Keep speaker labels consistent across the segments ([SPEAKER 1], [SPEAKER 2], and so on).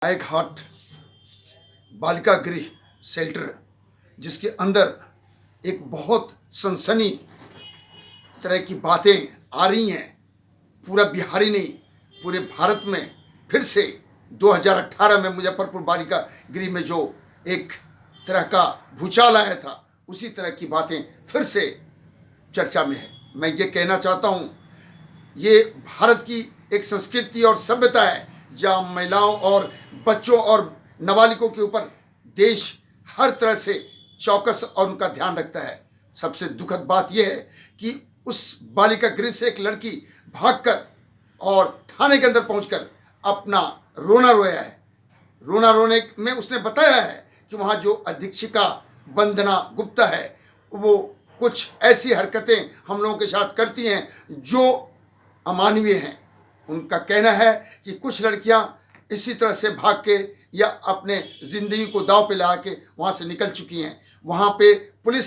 [SPEAKER 1] गायघाट बालिका गृह शेल्टर, जिसके अंदर एक बहुत सनसनी तरह की बातें आ रही हैं। पूरा बिहार ही नहीं, पूरे भारत में फिर से 2018 में मुजफ्फरपुर बालिका गृह में जो एक तरह का भूचाल आया था, उसी तरह की बातें फिर से चर्चा में है। मैं ये कहना चाहता हूँ, ये भारत की एक संस्कृति और सभ्यता है जहाँ महिलाओं और बच्चों और नाबालिगों के ऊपर देश हर तरह से चौकस और उनका ध्यान रखता है। सबसे दुखद बात यह है कि उस बालिका गृह से एक लड़की भागकर और थाने के अंदर पहुंचकर अपना रोना रोया है। रोना रोने में उसने बताया है कि वहाँ जो अधीक्षिका वंदना गुप्ता है, वो कुछ ऐसी हरकतें हम लोगों के साथ करती हैं जो अमानवीय हैं। उनका कहना है कि कुछ लड़कियां इसी तरह से भाग के या अपने ज़िंदगी को दांव पे लगा के वहाँ से निकल चुकी हैं। वहाँ पे पुलिस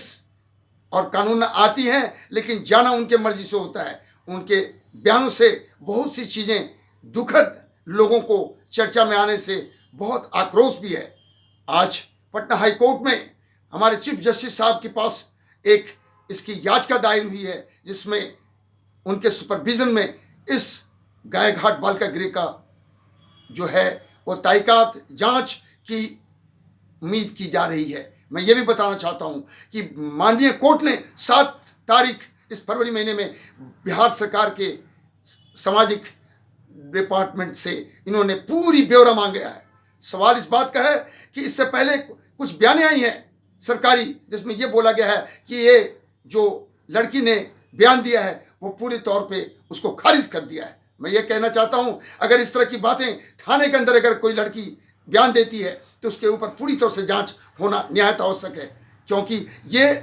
[SPEAKER 1] और कानून आती हैं, लेकिन जाना उनके मर्जी से होता है। उनके बयानों से बहुत सी चीज़ें दुखद लोगों को चर्चा में आने से बहुत आक्रोश भी है। आज पटना हाई कोर्ट में हमारे चीफ जस्टिस साहब के पास एक इसकी याचिका दायर हुई है, जिसमें उनके सुपरविजन में इस गायघाट बालिका गृह का जो है वो तहकीकात जांच की उम्मीद की जा रही है। मैं ये भी बताना चाहता हूँ कि माननीय कोर्ट ने 7 तारीख इस फरवरी महीने में बिहार सरकार के सामाजिक डिपार्टमेंट से इन्होंने पूरी ब्यौरा मांगा है। सवाल इस बात का है कि इससे पहले कुछ बयानें आई हैं सरकारी, जिसमें ये बोला गया है कि ये जो लड़की ने बयान दिया है वो पूरी तौर पे उसको खारिज कर दिया है। मैं ये कहना चाहता हूँ, अगर इस तरह की बातें थाने के अंदर अगर कोई लड़की बयान देती है तो उसके ऊपर पूरी तौर से जांच होना निहायत आवश्यक है, क्योंकि ये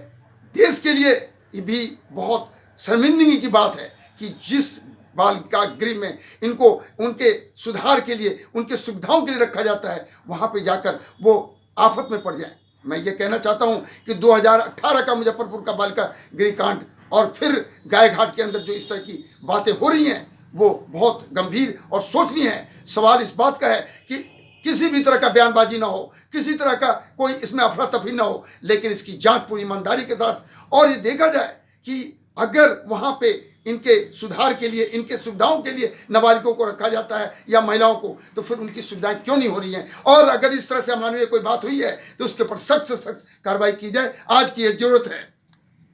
[SPEAKER 1] देश के लिए भी बहुत शर्मिंदगी की बात है कि जिस बालिका गृह में इनको उनके सुधार के लिए, उनके सुविधाओं के लिए रखा जाता है, वहाँ पे जाकर वो आफत में पड़ जाए। मैं ये कहना चाहता हूँ कि 2018 का मुजफ्फरपुर का बालिका गृह कांड और फिर गायघाट के अंदर जो इस तरह की बातें हो रही हैं वो बहुत गंभीर और सोचनीय है। सवाल इस बात का है कि किसी भी तरह का बयानबाजी ना हो, किसी तरह का कोई इसमें अफरा तफरी ना हो, लेकिन इसकी जांच पूरी ईमानदारी के साथ और ये देखा जाए कि अगर वहाँ पे इनके सुधार के लिए, इनके सुविधाओं के लिए नाबालिगों को रखा जाता है या महिलाओं को, तो फिर उनकी सुविधाएं क्यों नहीं हो रही हैं। और अगर इस तरह से अमानवीय कोई बात हुई है तो उसके ऊपर सख्त से सख्त कार्रवाई की जाए। आज की ये जरूरत है।